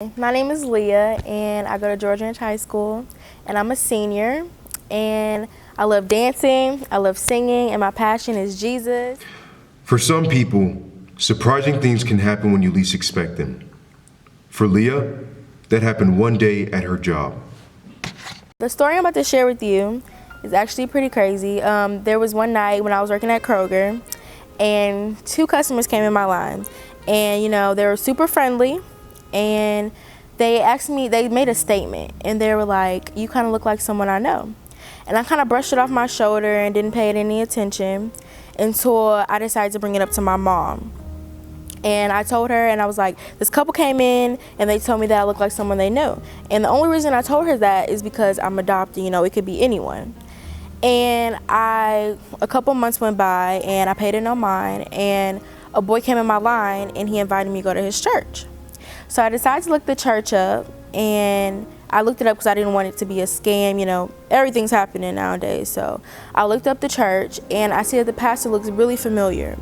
My name is Leah, and I go to Georgia Ranch High School, and I'm a senior, and I love dancing, I love singing, and my passion is Jesus. For some people, surprising things can happen when you least expect them. For Leah, that happened one day at her job. The story I'm about to share with you is actually pretty crazy. There was one night when I was working at Kroger, and two customers came in my line, and they were super friendly. And they made a statement, and they were like, "You kind of look like someone I know." And I kind of brushed it off my shoulder and didn't pay it any attention until I decided to bring it up to my mom. And I told her, and I was like, this couple came in and they told me that I look like someone they knew. And the only reason I told her that is because I'm adopted, it could be anyone. And a couple months went by, and I paid it on mine, and a boy came in my line and he invited me to go to his church. So I decided to look the church up, and I looked it up because I didn't want it to be a scam. Everything's happening nowadays. So I looked up the church, and I see that the pastor looks really familiar.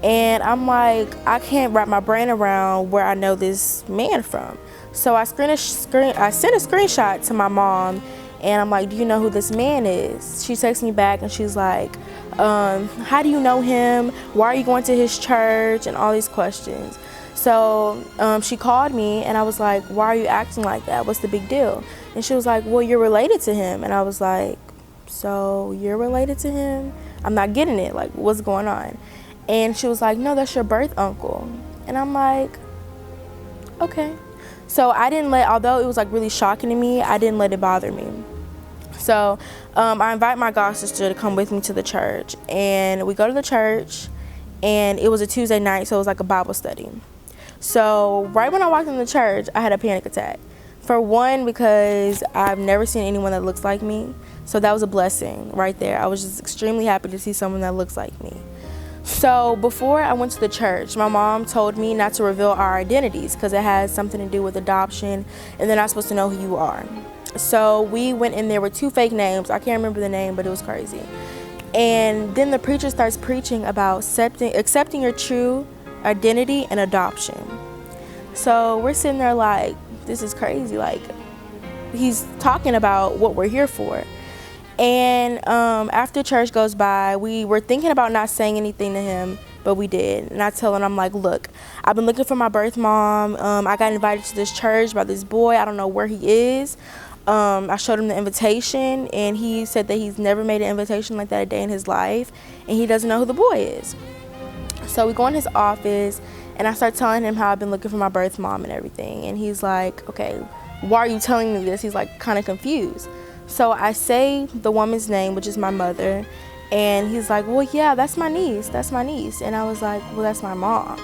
And I'm like, I can't wrap my brain around where I know this man from. So I sent a screenshot to my mom, and I'm like, do you know who this man is? She texts me back, and she's like, how do you know him? Why are you going to his church? And all these questions. So she called me, and I was like, why are you acting like that? What's the big deal? And she was like, well, you're related to him. And I was like, so you're related to him? I'm not getting it. Like, what's going on? And she was like, no, that's your birth uncle. And I'm like, okay. So although it was like really shocking to me, I didn't let it bother me. So I invite my god sister to come with me to the church. And we go to the church, and it was a Tuesday night, so it was like a Bible study. So right when I walked in the church, I had a panic attack. For one, because I've never seen anyone that looks like me. So that was a blessing right there. I was just extremely happy to see someone that looks like me. So before I went to the church, my mom told me not to reveal our identities because it has something to do with adoption, and they're not supposed to know who you are. So we went in there with two fake names. I can't remember the name, but it was crazy. And then the preacher starts preaching about accepting your true identity and adoption. So we're sitting there like, this is crazy. Like, he's talking about what we're here for. And after church goes by, we were thinking about not saying anything to him, but we did. And I tell him, I'm like, look, I've been looking for my birth mom. I got invited to this church by this boy. I don't know where he is. I showed him the invitation, and he said that he's never made an invitation like that a day in his life, and he doesn't know who the boy is. So we go in his office, and I start telling him how I've been looking for my birth mom and everything. And he's like, okay, why are you telling me this? He's like kind of confused. So I say the woman's name, which is my mother, and he's like, well, yeah, that's my niece. And I was like, well, that's my mom.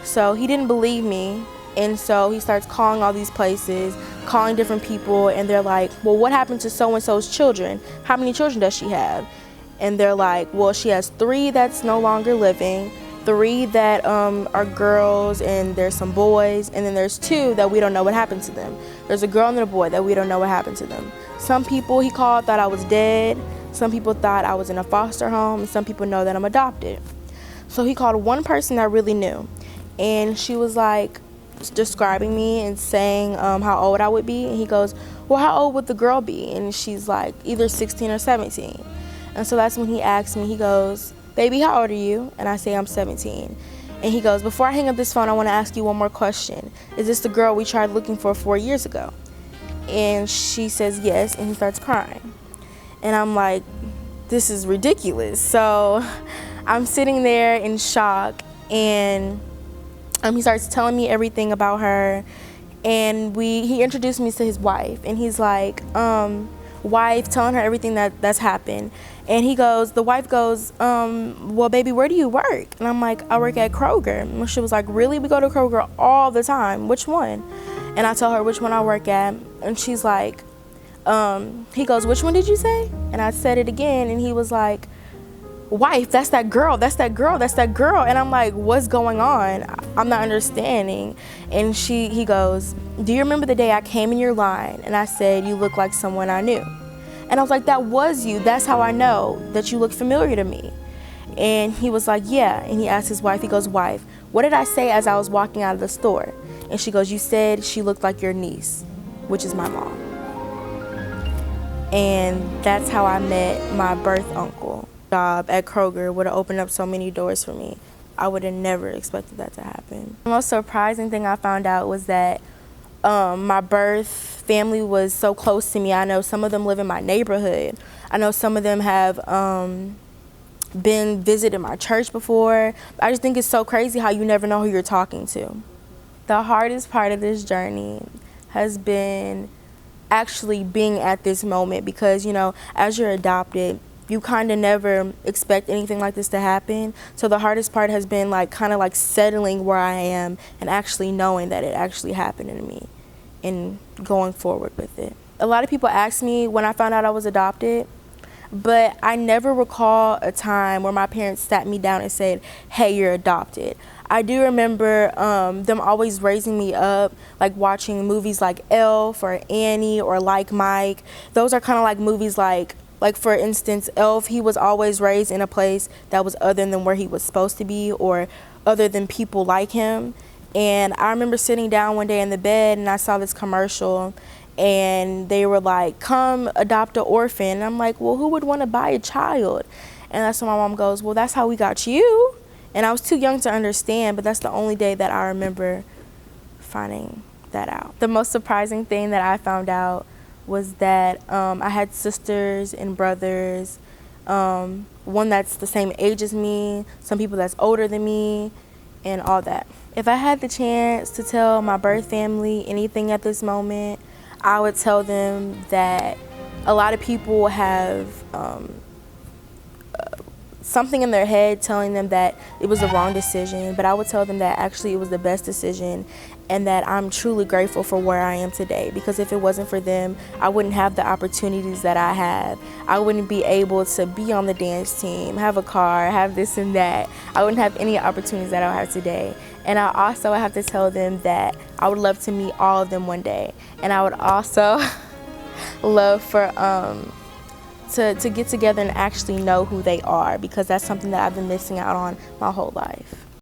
So he didn't believe me. And so he starts calling all these places, calling different people, and they're like, well, what happened to so-and-so's children? How many children does she have? And they're like, well, she has 3 that's no longer living, 3 that are girls, and there's some boys, and then there's 2 that we don't know what happened to them. There's a girl and a boy that we don't know what happened to them. Some people he called thought I was dead. Some people thought I was in a foster home, and some people know that I'm adopted. So he called one person that really knew, and she was like describing me and saying how old I would be. And he goes, well, how old would the girl be? And she's like either 16 or 17. And so that's when he asked me, he goes, baby, how old are you? And I say I'm 17. And he goes, before I hang up this phone, I want to ask you one more question. Is this the girl we tried looking for 4 years ago? And she says yes, and he starts crying. And I'm like, this is ridiculous. So I'm sitting there in shock, and he starts telling me everything about her. And he introduced me to his wife, and he's like, wife, telling her everything that's happened. And the wife goes, well, baby, where do you work? And I'm like, I work at Kroger. And she was like, really? We go to Kroger all the time. Which one? And I tell her which one I work at. And she's like, he goes, which one did you say? And I said it again, and he was like, wife, that's that girl. And I'm like, what's going on? I'm not understanding. And he goes, do you remember the day I came in your line and I said you look like someone I knew? And I was like, that was you. That's how I know that you look familiar to me. And he was like, yeah. And he asked his wife, he goes, wife, what did I say as I was walking out of the store? And she goes, "You said she looked like your niece," which is my mom. And that's how I met my birth uncle. Job at Kroger would have opened up so many doors for me. I would have never expected that to happen. The most surprising thing I found out was that my birth family was so close to me. I know some of them live in my neighborhood. I know some of them have been visited my church before. I just think it's so crazy how you never know who you're talking to. The hardest part of this journey has been actually being at this moment because, you know, as you're adopted, you kind of never expect anything like this to happen. So the hardest part has been like kind of like settling where I am and actually knowing that it actually happened to me and going forward with it. A lot of people ask me when I found out I was adopted, but I never recall a time where my parents sat me down and said, "Hey, you're adopted." I do remember them always raising me up, like watching movies like Elf or Annie or Like Mike. Those are kind of like movies like for instance, Elf, he was always raised in a place that was other than where he was supposed to be or other than people like him. And I remember sitting down one day in the bed and I saw this commercial and they were like, "Come adopt an orphan." And I'm like, "Well, who would want to buy a child?" And that's when my mom goes, "Well, that's how we got you." And I was too young to understand, but that's the only day that I remember finding that out. The most surprising thing that I found out was that I had sisters and brothers, one that's the same age as me, some people that's older than me, and all that. If I had the chance to tell my birth family anything at this moment, I would tell them that a lot of people have something in their head telling them that it was the wrong decision, but I would tell them that actually it was the best decision and that I'm truly grateful for where I am today, because if it wasn't for them, I wouldn't have the opportunities that I have. I wouldn't be able to be on the dance team, have a car, have this and that. I wouldn't have any opportunities that I have today. And I also have to tell them that I would love to meet all of them one day. And I would also love for to get together and actually know who they are, because that's something that I've been missing out on my whole life.